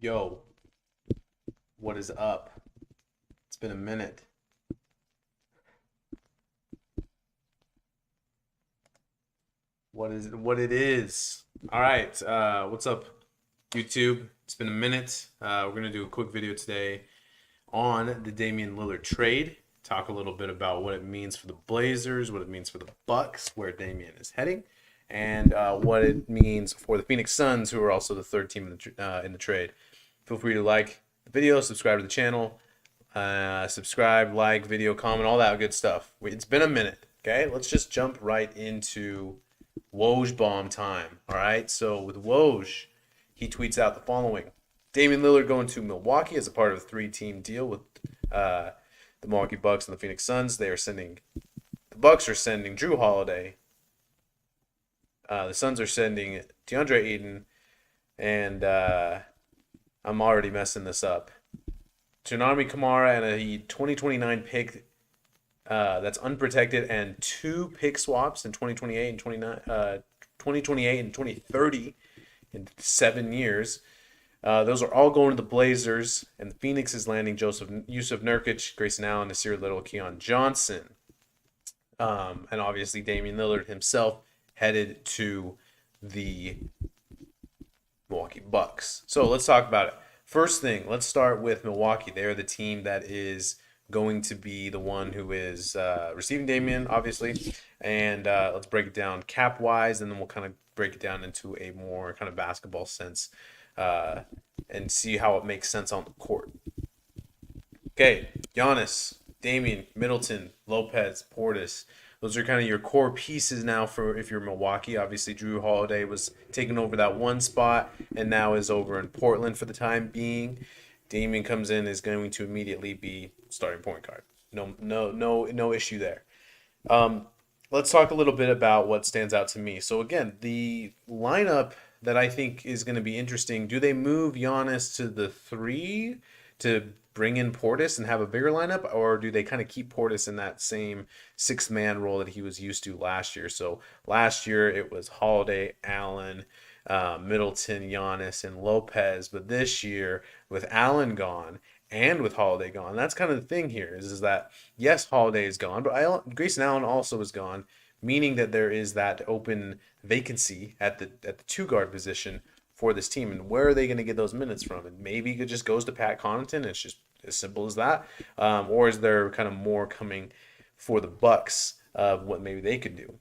Yo, what is up? It's been a minute. What it is? All right, what's up, YouTube? It's been a minute. We're gonna do a quick video today on the Damian Lillard trade. Talk a little bit about what it means for the Blazers, what it means for the Bucks, where Damian is heading, and what it means for the Phoenix Suns, who are also the third team in the trade. Feel free to like the video, subscribe to the channel. Subscribe, like, video, comment, all that good stuff. It's been a minute. Okay, let's just jump right into Woj bomb time. All right, so with Woj, he tweets out the following: Damian Lillard going to Milwaukee as a part of a three-team deal with the Milwaukee Bucks and the Phoenix Suns. The Bucks are sending Drew Holiday. The Suns are sending DeAndre Ayton, and I'm already messing this up. Tsunami Kamara and a 2029 pick that's unprotected, and two pick swaps in 2028 and 2028 and 2030 in 7 years. Those are all going to the Blazers, and the Phoenix is landing Yusuf Nurkic, Grayson Allen, Nasir Little, Keon Johnson, and obviously Damian Lillard himself headed to the Milwaukee Bucks. So let's talk about it. First thing, let's start with Milwaukee. They're the team that is going to be the one who is receiving Damian, obviously. And let's break it down cap-wise, and then we'll kind of break it down into a more kind of basketball sense and see how it makes sense on the court. Okay, Giannis, Damian, Middleton, Lopez, Portis. Those are kind of your core pieces now for if you're Milwaukee. Obviously, Drew Holiday was taking over that one spot and now is over in Portland for the time being. Damian comes in, is going to immediately be starting point guard. No issue there. Let's talk a little bit about what stands out to me. So again, the lineup that I think is going to be interesting. Do they move Giannis to the 3 to bring in Portis and have a bigger lineup, or do they kind of keep Portis in that same sixth-man role that he was used to last year? So last year it was Holiday, Allen, Middleton, Giannis, and Lopez. But this year, with Allen gone and with Holiday gone, that's kind of the thing here is that, yes, Holiday is gone, but Grayson Allen also is gone, meaning that there is that open vacancy at the two-guard position for this team. And where are they going to get those minutes from? And maybe it just goes to Pat Connaughton. It's just as simple as that. Or is there kind of more coming for the Bucks of what maybe they could do?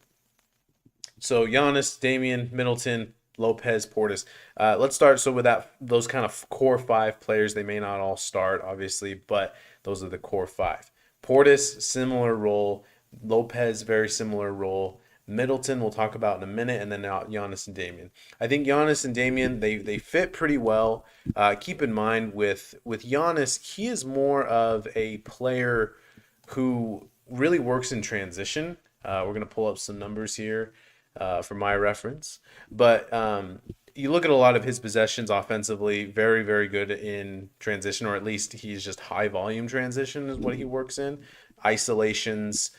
So Giannis, Damian, Middleton, Lopez, Portis. Let's start with those kind of core 5 players. They may not all start, obviously, but those are the core 5. Portis, similar role. Lopez, very similar role. Middleton we'll talk about in a minute, and then Giannis and Damian. I think Giannis and Damian, they fit pretty well. Keep in mind with Giannis, he is more of a player who really works in transition. We're going to pull up some numbers here for my reference. But you look at a lot of his possessions offensively, very, very good in transition, or at least he's just high volume transition is what he works in. Isolations.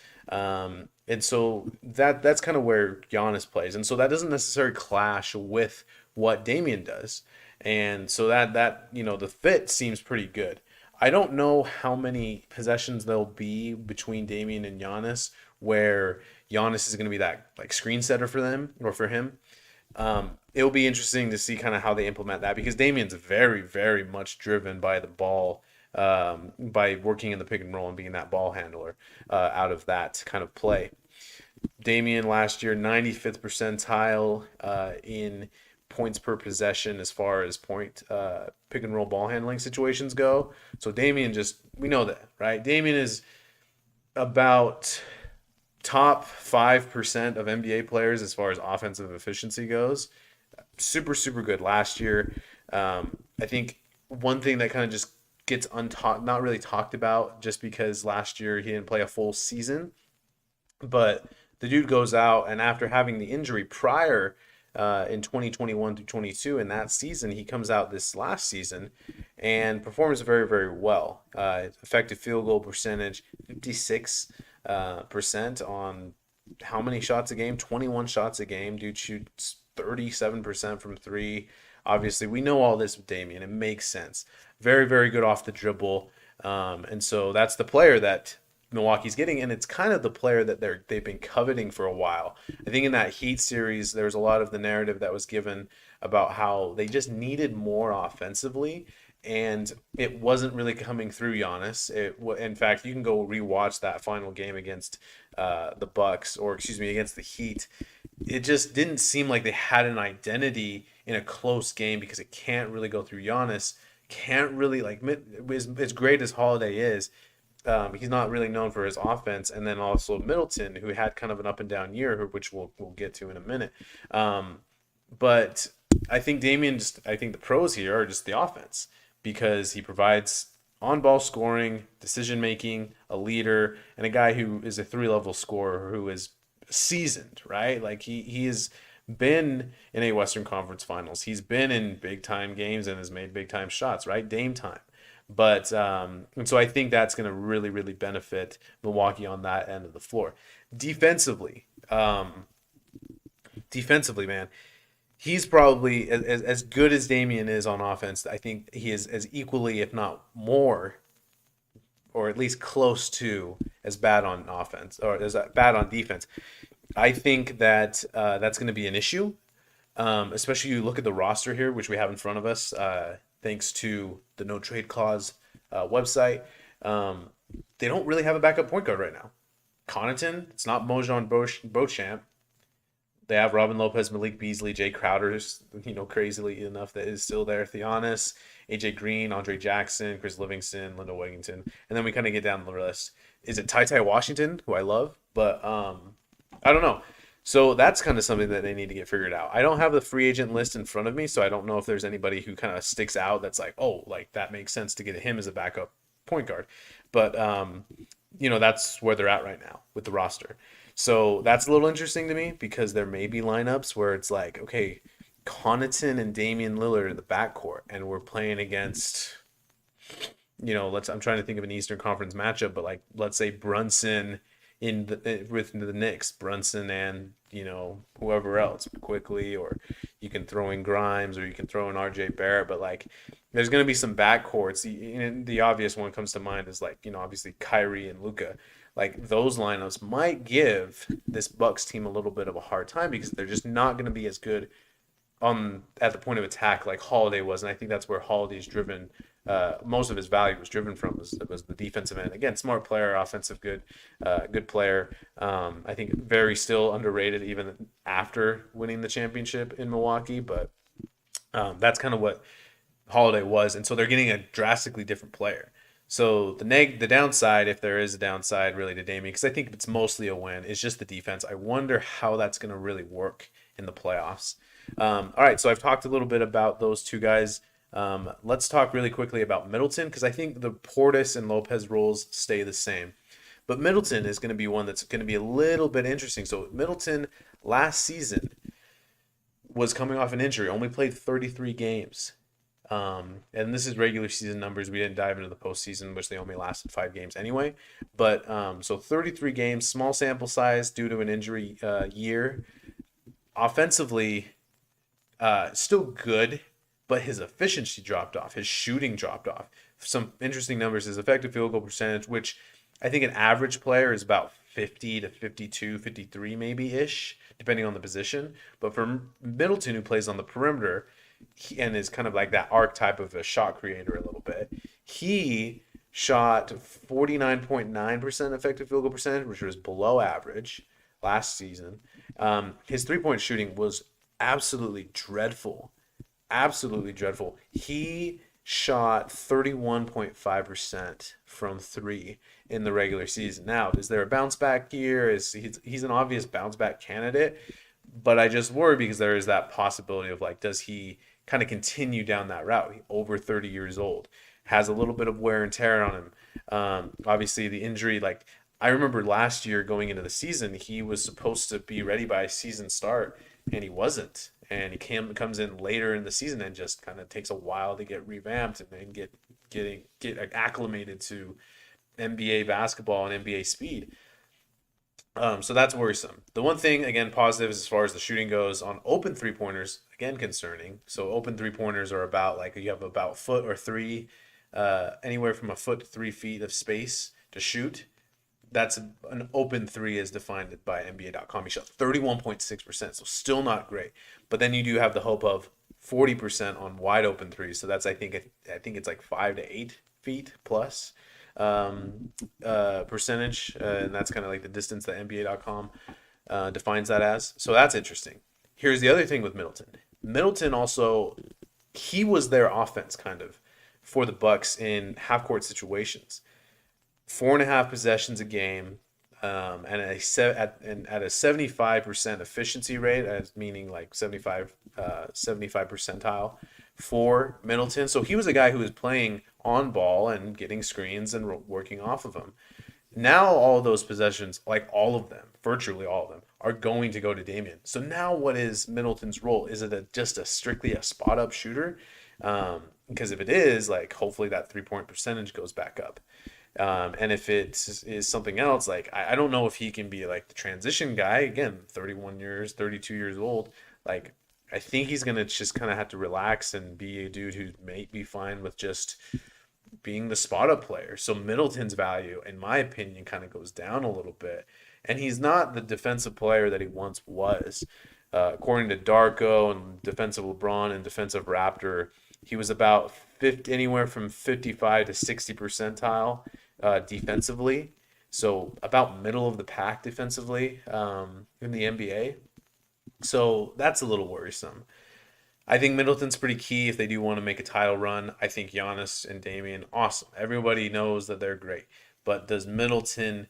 And so that's kind of where Giannis plays. And so that doesn't necessarily clash with what Damian does. And so that the fit seems pretty good. I don't know how many possessions there'll be between Damian and Giannis where Giannis is going to be that like screen setter for them or for him. It'll be interesting to see kind of how they implement that because Damian's very, very much driven by the ball, by working in the pick and roll and being that ball handler out of that kind of play. Damian last year, 95th percentile in points per possession as far as pick and roll ball handling situations go. So Damian we know that, right? Damian is about top 5% of NBA players as far as offensive efficiency goes. Super, super good last year. I think one thing that kind of just gets not really talked about just because last year he didn't play a full season, but the dude goes out and after having the injury prior in 2021 through 22 in that season, he comes out this last season and performs very, very well. Effective field goal percentage, 56% on how many shots a game? 21 shots a game. Dude shoots 37% from three. Obviously, we know all this with Damian. It makes sense. Very, very good off the dribble. And so that's the player that Milwaukee's getting, and it's kind of the player that they've been coveting for a while. I think in that Heat series, there was a lot of the narrative that was given about how they just needed more offensively, and it wasn't really coming through Giannis. In fact, you can go rewatch that final game against the Bucks, or excuse me, against the Heat. It just didn't seem like they had an identity in a close game because it can't really go through Giannis. Can't really like as great as Holiday is. He's not really known for his offense, and then also Middleton, who had kind of an up and down year, which we'll get to in a minute. But I think I think the pros here are just the offense because he provides on-ball scoring, decision-making, a leader, and a guy who is a three-level scorer who is seasoned, right? Like he has been in a Western Conference Finals. He's been in big-time games and has made big-time shots, right? Dame time. But and so I think that's going to really, really benefit Milwaukee on that end of the floor. Defensively, man, he's probably as good as Damian is on offense. I think he is as equally, if not more, or at least close to as bad on offense or as bad on defense. I think that that's going to be an issue, especially you look at the roster here, which we have in front of us. Thanks to the no trade clause website, they don't really have a backup point guard right now. Connaughton, it's not Mojon Beauchamp. They have Robin Lopez, Malik Beasley, Jay Crowder's, crazily enough, that is still there. Theonis, AJ Green, Andre Jackson, Chris Livingston, Linda Wigington. And then we kind of get down the list. Is it Ty Washington, who I love? But I don't know. So that's kind of something that they need to get figured out. I don't have the free agent list in front of me, so I don't know if there's anybody who kind of sticks out that's like, oh, like that makes sense to get him as a backup point guard. But, that's where they're at right now with the roster. So that's a little interesting to me because there may be lineups where it's like, okay, Connaughton and Damian Lillard in the backcourt, and we're playing against, I'm trying to think of an Eastern Conference matchup, but like, let's say Brunson with the Knicks, Brunson and whoever else quickly, or you can throw in Grimes or you can throw in RJ Barrett, but like there's going to be some backcourts. The obvious one comes to mind is like obviously Kyrie and Luka. Like those lineups might give this Bucks team a little bit of a hard time because they're just not going to be as good at the point of attack like Holiday was, and I think that's where Holiday's driven. Most of his value was driven from was the defensive end. Again, smart player, offensive good player. I think very still underrated even after winning the championship in Milwaukee. But that's kind of what Holiday was, and so they're getting a drastically different player. So the downside, if there is a downside really to Damian, because I think it's mostly a win, is just the defense. I wonder how that's going to really work in the playoffs. All right, so I've talked a little bit about those two guys. Let's talk really quickly about Middleton because I think the Portis and Lopez roles stay the same. But Middleton is going to be one that's going to be a little bit interesting. So Middleton last season was coming off an injury, only played 33 games. And this is regular season numbers. We didn't dive into the postseason, which they only lasted 5 games anyway. But so 33 games, small sample size due to an injury year. Offensively, still good, but his efficiency dropped off. His shooting dropped off. Some interesting numbers, his effective field goal percentage, which I think an average player is about 50 to 52, 53 maybe-ish, depending on the position. But for Middleton, who plays on the perimeter and is kind of like that archetype of a shot creator a little bit, he shot 49.9% effective field goal percentage, which was below average last season. His three-point shooting was absolutely dreadful. Absolutely dreadful. He shot 31.5% from 3 in the regular season. Now, is there a bounce back here? He's an obvious bounce back candidate, but I just worry because there is that possibility of like, does he kind of continue down that route? He's over 30 years old, has a little bit of wear and tear on him. Obviously, the injury, like I remember last year going into the season, he was supposed to be ready by season start, and he wasn't. And he comes in later in the season and just kind of takes a while to get revamped and then get acclimated to NBA basketball and NBA speed. So that's worrisome. The one thing, again, positive as far as the shooting goes on open three pointers, again, concerning. So open three pointers are about like you have about foot or three, anywhere from a foot to 3 feet of space to shoot. That's an open three as defined by NBA.com. He shot 31.6%, so still not great. But then you do have the hope of 40% on wide open threes. So that's I think it's like 5 to 8 feet plus percentage, and that's kind of like the distance that NBA.com defines that as. So that's interesting. Here's the other thing with Middleton. Middleton also, he was their offense kind of for the Bucks in half court situations. 4.5 possessions a game, and at a 75% efficiency rate, as meaning like 75 percentile for Middleton. So he was a guy who was playing on ball and getting screens and working off of them. Now all of those possessions, like all of them, virtually all of them, are going to go to Damian. So now what is Middleton's role? Is it just strictly a spot up shooter? Because if it is, like hopefully that 3-point percentage goes back up. And if it is something else, like I don't know if he can be like the transition guy again, 31 years, 32 years old. Like I think he's gonna just kind of have to relax and be a dude who may be fine with just being the spot up player. So Middleton's value, in my opinion, kind of goes down a little bit, and he's not the defensive player that he once was. According to Darko and defensive LeBron and defensive Raptor, he was about 50, anywhere from 55 to 60 percentile defensively. So about middle of the pack defensively in the NBA. So that's a little worrisome. I think Middleton's pretty key if they do want to make a title run. I think Giannis and Damian, awesome. Everybody knows that they're great. But does Middleton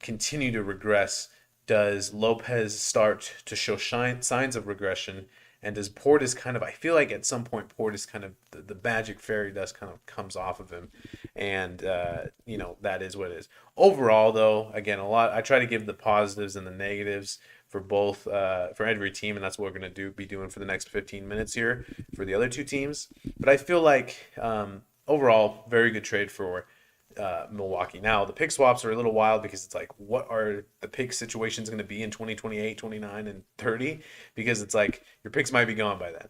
continue to regress? Does Lopez start to show signs of regression? And does Portis kind of, I feel like at some point Portis kind of, the magic fairy dust kind of comes off of him. And, that is what it is. Overall, though, again, I try to give the positives and the negatives for both, for every team. And that's what we're going to be doing for the next 15 minutes here for the other two teams. But I feel like overall, very good trade for Milwaukee. Now, the pick swaps are a little wild because it's like, what are the pick situations going to be in 2028, 29, and 30? Because it's like your picks might be gone by then.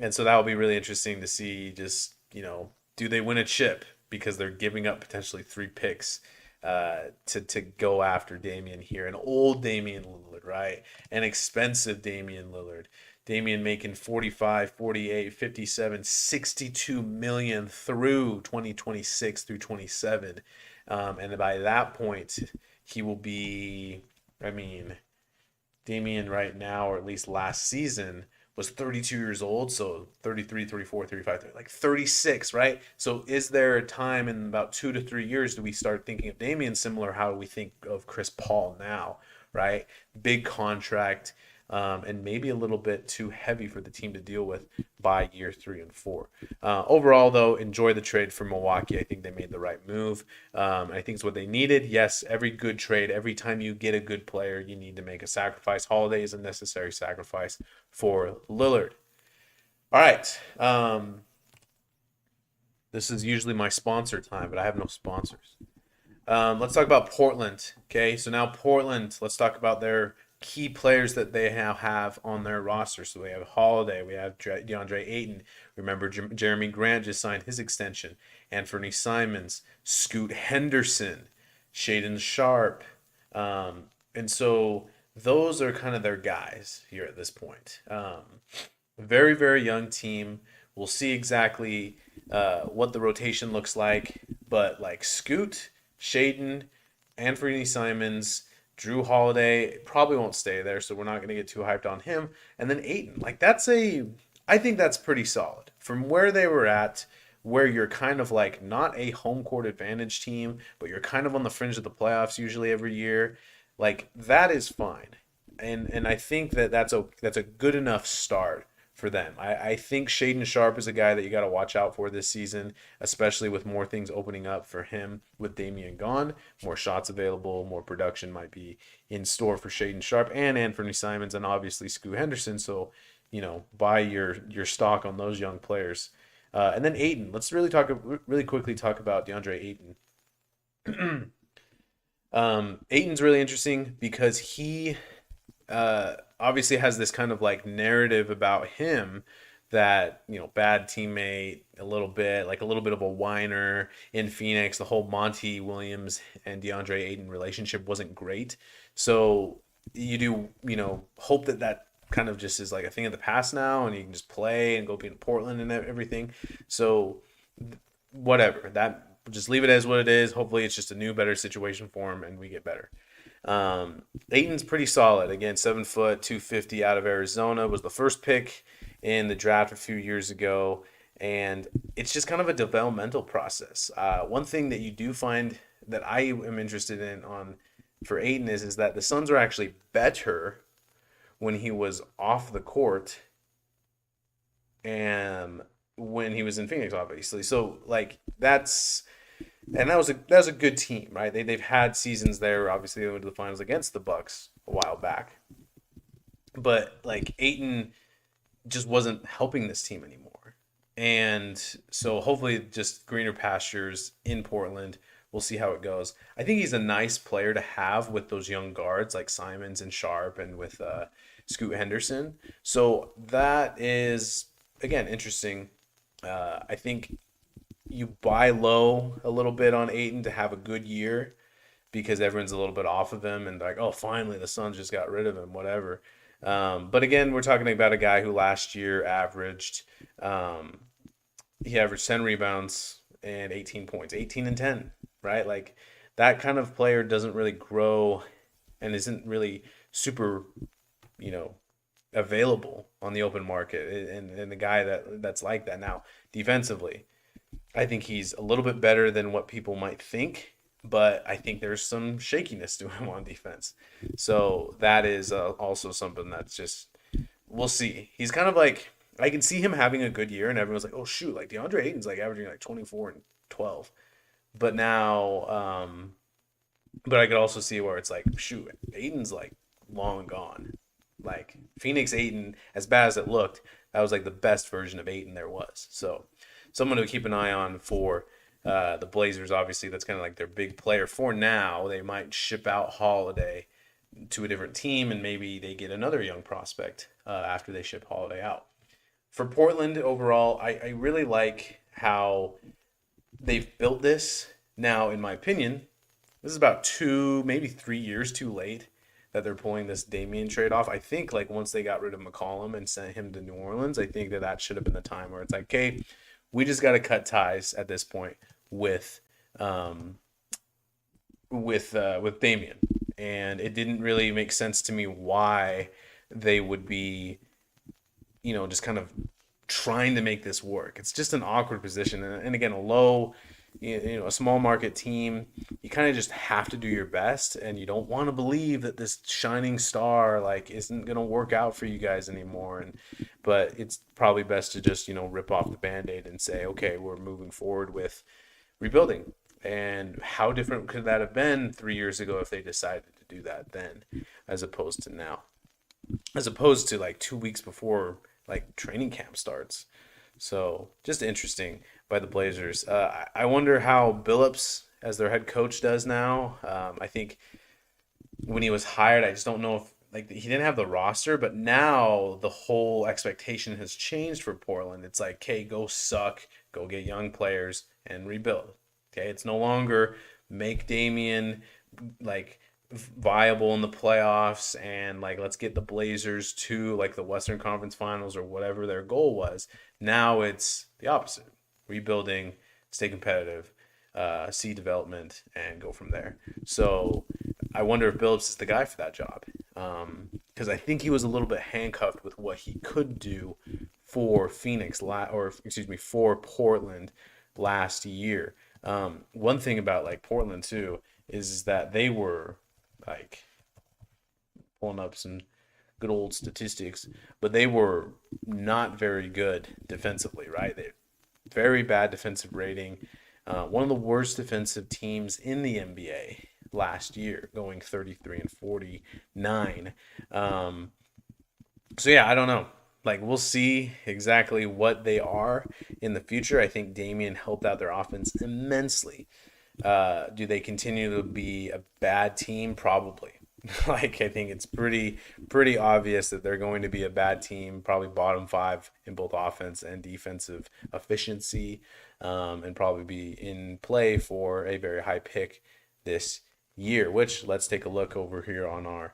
And so that will be really interesting to see just, do they win a chip because they're giving up potentially 3 picks to go after Damian here. An old Damian Lillard, right? An expensive Damian Lillard. Damian making 45, 48, 57, 62 million through 2026 through 27. And by that point, he will be, Damian right now, or at least last season, was 32 years old. So 33, 34, 35, like 36, right? So is there a time in about 2 to 3 years do we start thinking of Damian similar how we think of Chris Paul now, right? Big contract. And maybe a little bit too heavy for the team to deal with by year 3 and 4. Overall, though, enjoy the trade for Milwaukee. I think they made the right move. I think it's what they needed. Yes, every good trade, every time you get a good player, you need to make a sacrifice. Holiday is a necessary sacrifice for Lillard. All right. This is usually my sponsor time, but I have no sponsors. Let's talk about Portland. Okay, so now Portland, let's talk about their key players that they now have on their roster. So we have Holiday, we have DeAndre Ayton. Remember, Jeremy Grant just signed his extension. Anthony Simons, Scoot Henderson, Shaedon Sharpe. And so those are kind of their guys here at this point. Very, very young team. We'll see exactly what the rotation looks like. But like Scoot, Shaedon, Anthony Simons, Drew Holiday probably won't stay there, so we're not going to get too hyped on him. And then Ayton, like I think that's pretty solid. From where they were at, where you're kind of like not a home court advantage team, but you're kind of on the fringe of the playoffs usually every year, like that is fine. And I think that's a good enough start for them. I think Shaedon Sharpe is a guy that you got to watch out for this season, especially with more things opening up for him with Damian gone. More shots available, more production might be in store for Shaedon Sharpe and Anthony Simons and obviously Scoot Henderson. So, buy your stock on those young players. And then Ayton. Let's really quickly talk about DeAndre Ayton. Aiton's really interesting because he obviously has this kind of like narrative about him that, bad teammate, a little bit of a whiner in Phoenix. The whole Monty Williams and DeAndre Ayton relationship wasn't great. So you do, hope that kind of just is like a thing of the past now, and you can just play and go be in Portland and everything. So whatever, that just leave it as what it is. Hopefully it's just a new, better situation for him and we get better. Ayton's pretty solid. Again, 7 foot, 250 out of Arizona, was the first pick in the draft a few years ago. And it's just kind of a developmental process. One thing that you do find that I am interested in on for Ayton is that the Suns are actually better when he was off the court and when he was in Phoenix, obviously. So like that was a good team, right? They've had seasons there. Obviously, they went to the finals against the Bucks a while back, but like Aiton just wasn't helping this team anymore. And so hopefully, just greener pastures in Portland. We'll see how it goes. I think he's a nice player to have with those young guards like Simons and Sharp, and with Scoot Henderson. So that is again interesting. I think you buy low a little bit on Aiton to have a good year because everyone's a little bit off of him and like, oh, finally the Suns just got rid of him, whatever. But again, we're talking about a guy who last year um, he averaged 10 rebounds and 18 points, 18 and 10, right? Like that kind of player doesn't really grow and isn't really super, you know, available on the open market. And the guy that's like that now defensively, I think he's a little bit better than what people might think, but I think there's some shakiness to him on defense. So that is also something that's just we'll see. He's kind of like I can see him having a good year, and everyone's like, "Oh shoot!" Like DeAndre Ayton's like averaging like 24 and 12, but now, but I could also see where it's like, shoot, Ayton's like long gone. Like Phoenix Ayton, as bad as it looked, that was like the best version of Ayton there was. So someone to keep an eye on for the Blazers. Obviously, that's kind of like their big player for now. They might ship out Holiday to a different team, and maybe they get another young prospect after they ship Holiday out. For Portland overall, I really like how they've built this. Now, in my opinion, this is about 2, maybe 3 years too late that they're pulling this Damian trade off. I think like once they got rid of McCollum and sent him to New Orleans, I think that should have been the time where it's like, okay, we just got to cut ties at this point with um, with Damian, and it didn't really make sense to me why they would be, just kind of trying to make this work. It's just an awkward position, and again, a small market team, you kind of just have to do your best, and you don't want to believe that this shining star like isn't gonna work out for you guys anymore. But it's probably best to just rip off the band-aid and say, okay, we're moving forward with rebuilding. And how different could that have been 3 years ago if they decided to do that then, as opposed to now, as opposed to like 2 weeks before like training camp starts. So just interesting by the Blazers. I wonder how Billups, as their head coach, does now. I think when he was hired, I just don't know if like he didn't have the roster, but now the whole expectation has changed for Portland. It's like, okay, go suck, go get young players and rebuild. Okay, it's no longer make Damian like viable in the playoffs and like let's get the Blazers to like the Western Conference Finals or whatever their goal was. Now it's the opposite. Rebuilding, stay competitive, see development, and go from there. So I wonder if Billups is the guy for that job. Because I think he was a little bit handcuffed with what he could do for for Portland last year. One thing about like Portland too is that they were like pulling up some good old statistics, but they were not very good defensively, right? They very bad defensive rating. One of the worst defensive teams in the NBA last year, going 33 and 49. So yeah, I don't know. Like we'll see exactly what they are in the future. I think Damian helped out their offense immensely Do they continue to be a bad team? Probably. Like I think it's pretty obvious that they're going to be a bad team, probably bottom five in both offense and defensive efficiency, and probably be in play for a very high pick this year. Which let's take a look over here on our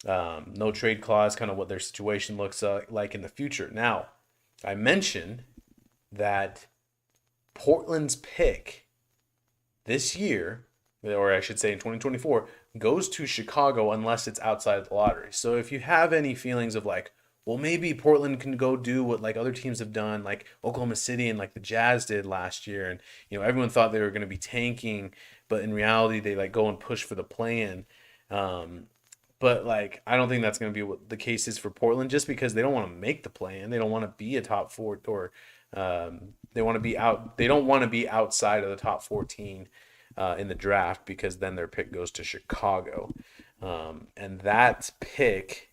no trade clause, kind of what their situation looks like in the future. Now, I mentioned that Portland's pick this year, or I should say in 2024, goes to Chicago unless it's outside of the lottery. So if you have any feelings of like, well, maybe Portland can go do what like other teams have done, like Oklahoma City and like the Jazz did last year, and everyone thought they were going to be tanking, but in reality they like go and push for the play-in. But like I don't think that's going to be what the case is for Portland, just because they don't want to make the play-in, they don't want to be a top four, or they want to be out. They don't want to be outside of the top 14 in the draft, because then their pick goes to Chicago. And that pick,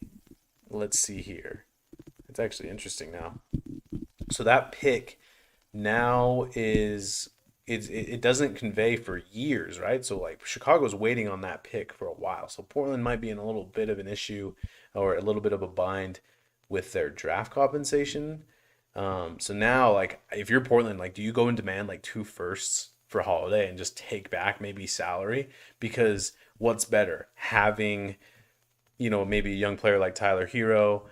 let's see here. It's actually interesting now. So that pick now is it doesn't convey for years, right? So like Chicago's waiting on that pick for a while. So Portland might be in a little bit of an issue, or a little bit of a bind with their draft compensation. So now, like, if you're Portland, like, do you go and demand like 2 firsts for Holiday and just take back maybe salary? Because what's better, having, maybe a young player like Tyler Hero,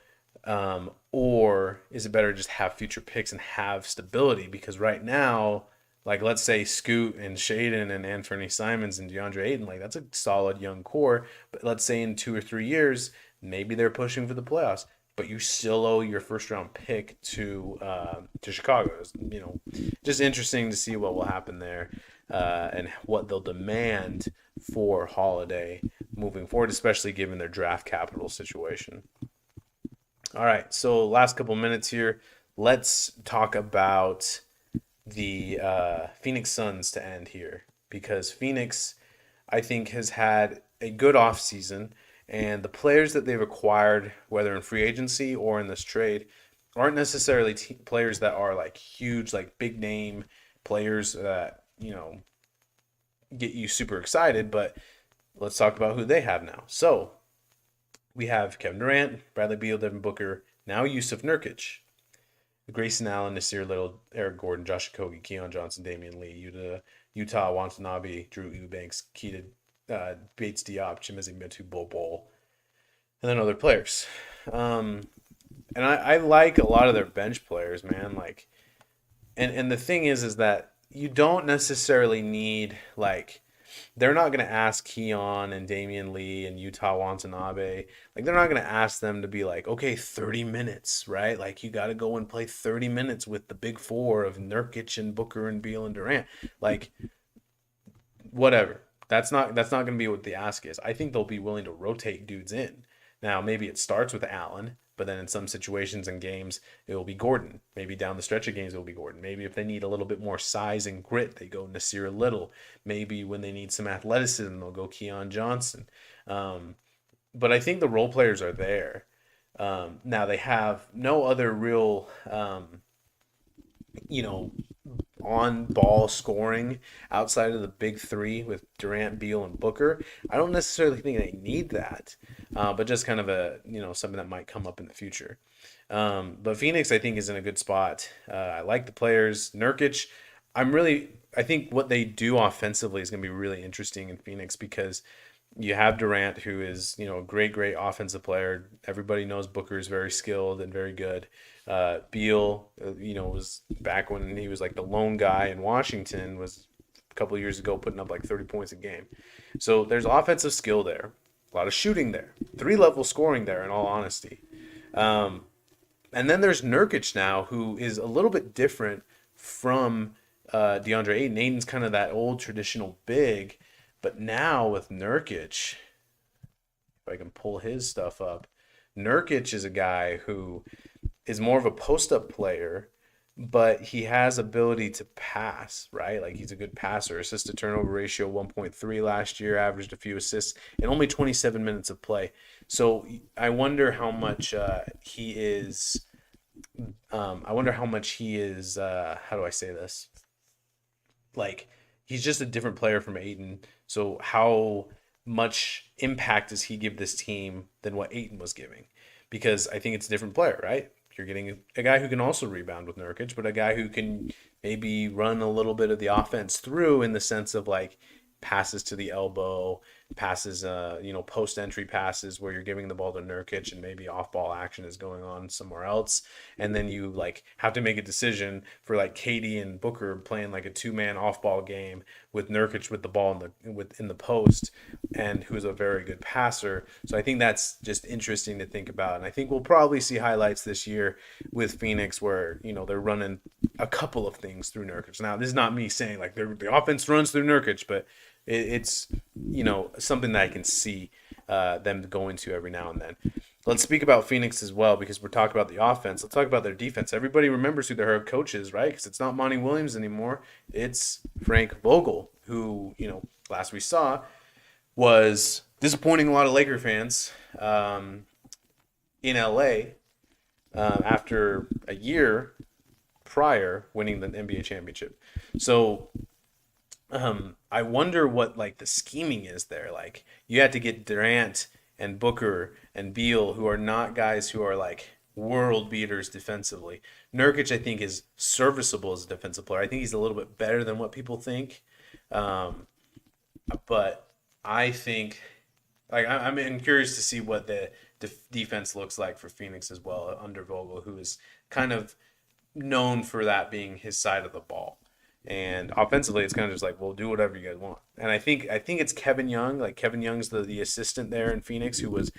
or is it better just have future picks and have stability? Because right now, like, let's say Scoot and Shaden and Anthony Simons and DeAndre Ayton, like, that's a solid young core. But let's say in 2 or 3 years, maybe they're pushing for the playoffs, but you still owe your first round pick to Chicago. It's, just interesting to see what will happen there, and what they'll demand for Holiday moving forward, especially given their draft capital situation. All right, so last couple minutes here, let's talk about the Phoenix Suns to end here, because Phoenix, I think, has had a good offseason, and the players that they've acquired, whether in free agency or in this trade, aren't necessarily players that are like huge, like big name players that, get you super excited. But let's talk about who they have now. So we have Kevin Durant, Bradley Beal, Devin Booker, now Yusuf Nurkic, Grayson Allen, Nasir Little, Eric Gordon, Josh Okogie, Keon Johnson, Damian Lee, Utah Watanabe, Drew Eubanks, Keaton Bates Diop, Chimezie Metu, Bol Bol, and then other players. And I like a lot of their bench players, man. Like, and the thing is that you don't necessarily need, like, they're not going to ask Keon and Damian Lee and Utah Watanabe. Like, they're not going to ask them to be like, okay, 30 minutes, right? Like, you got to go and play 30 minutes with the big four of Nurkic and Booker and Beal and Durant. Like, whatever. That's not going to be what the ask is. I think they'll be willing to rotate dudes in. Now, maybe it starts with Allen, but then in some situations and games, it will be Gordon. Maybe down the stretch of games, it will be Gordon. Maybe if they need a little bit more size and grit, they go Nasir Little. Maybe when they need some athleticism, they'll go Keon Johnson. But I think the role players are there. Now, they have no other real, on ball scoring outside of the big three with Durant, Beal, and Booker. I don't necessarily think they need that, but just kind of a, something that might come up in the future. But Phoenix, I think, is in a good spot. I like the players. Nurkic, I think what they do offensively is going to be really interesting in Phoenix, because you have Durant, who is, a great offensive player. Everybody knows Booker is very skilled and very good. Beal, was back when he was like the lone guy in Washington, was a couple of years ago putting up like 30 points a game. So there's offensive skill there, a lot of shooting there, 3-level scoring there, in all honesty. And then there's Nurkic now, who is a little bit different from DeAndre Ayton. Ayton's kind of that old traditional big, but now with Nurkic, if I can pull his stuff up, Nurkic is a guy who is more of a post-up player, but he has ability to pass, right? Like, he's a good passer. Assist-to-turnover ratio 1.3 last year, averaged a few assists in only 27 minutes of play. So I wonder how much he is. How do I say this? Like, he's just a different player from Ayton. So how much impact does he give this team than what Ayton was giving? Because I think it's a different player, right? You're getting a guy who can also rebound with Nurkic, but a guy who can maybe run a little bit of the offense through in the sense of like passes to the elbow, passes, post entry passes where you're giving the ball to Nurkic and maybe off ball action is going on somewhere else. And then you like have to make a decision for like Katie and Booker playing like a 2-man off ball game with Nurkic with the ball in the post, and who's a very good passer. So I think that's just interesting to think about. And I think we'll probably see highlights this year with Phoenix where, they're running a couple of things through Nurkic. Now, this is not me saying like the offense runs through Nurkic, but it's something that I can see them going to every now and then. Let's speak about Phoenix as well, because we're talking about the offense. Let's talk about their defense. Everybody remembers who their head coach is, right? Because it's not Monty Williams anymore. It's Frank Vogel, who, last we saw was disappointing a lot of Laker fans in LA after a year prior winning the NBA championship. So I wonder what like the scheming is there. Like you had to get Durant and Booker and Beal, who are not guys who are like world beaters defensively. Nurkic, I think, is serviceable as a defensive player. I think he's a little bit better than what people think. But I think, like, I'm curious to see what the defense looks like for Phoenix as well under Vogel, who is kind of known for that being his side of the ball. And offensively, it's kind of just like, well, do whatever you guys want. And I think it's Kevin Young. Like Kevin Young's the assistant there in Phoenix, who was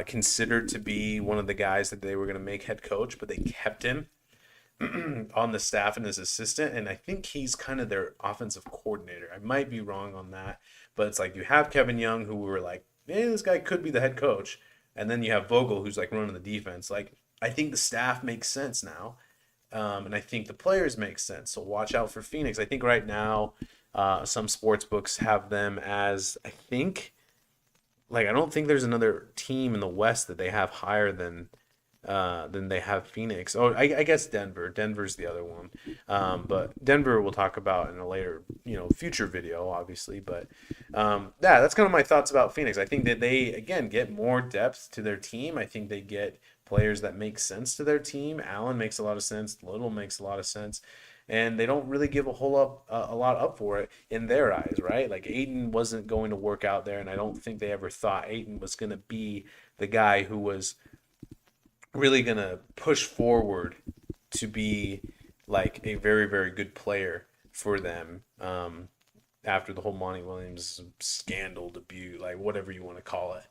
considered to be one of the guys that they were going to make head coach, but they kept him on the staff and as assistant. And I think he's kind of their offensive coordinator. I might be wrong on that, but it's like you have Kevin Young, who we were like, hey, this guy could be the head coach. And then you have Vogel, who's like running the defense. Like I think the staff makes sense now. And I think the players make sense. So watch out for Phoenix. I think right now some sports books have them as, I don't think there's another team in the West that they have higher than they have Phoenix. Oh, I guess Denver. Denver's the other one. But Denver we'll talk about in a later, future video, obviously. But that's kind of my thoughts about Phoenix. I think that they, again, get more depth to their team. I think they get players that make sense to their team. Allen makes a lot of sense. Little makes a lot of sense. And they don't really give a lot up for it in their eyes, right? Like Ayton wasn't going to work out there, and I don't think they ever thought Ayton was going to be the guy who was really going to push forward to be like a very, very good player for them after the whole Monty Williams scandal debut, like whatever you want to call it.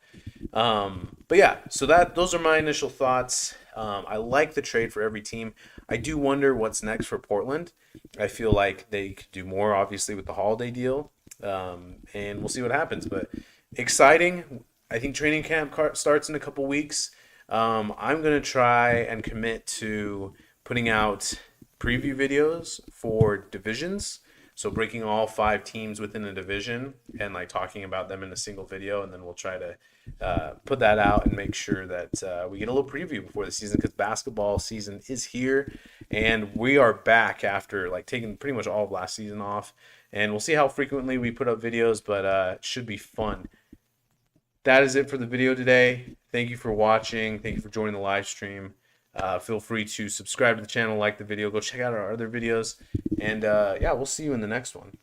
But yeah, so those are my initial thoughts. I like the trade for every team. I do wonder what's next for Portland. I feel like they could do more, obviously, with the Holiday deal, and we'll see what happens. But exciting. I think training camp starts in a couple weeks. I'm going to try and commit to putting out preview videos for divisions. So breaking all 5 teams within a division and like talking about them in a single video, and then we'll try to put that out and make sure that we get a little preview before the season, because basketball season is here and we are back after like taking pretty much all of last season off. And we'll see how frequently we put up videos, but it should be fun. That is it for the video today. Thank you for watching. Thank you for joining the live stream. Feel free to subscribe to the channel, like the video, go check out our other videos, and we'll see you in the next one.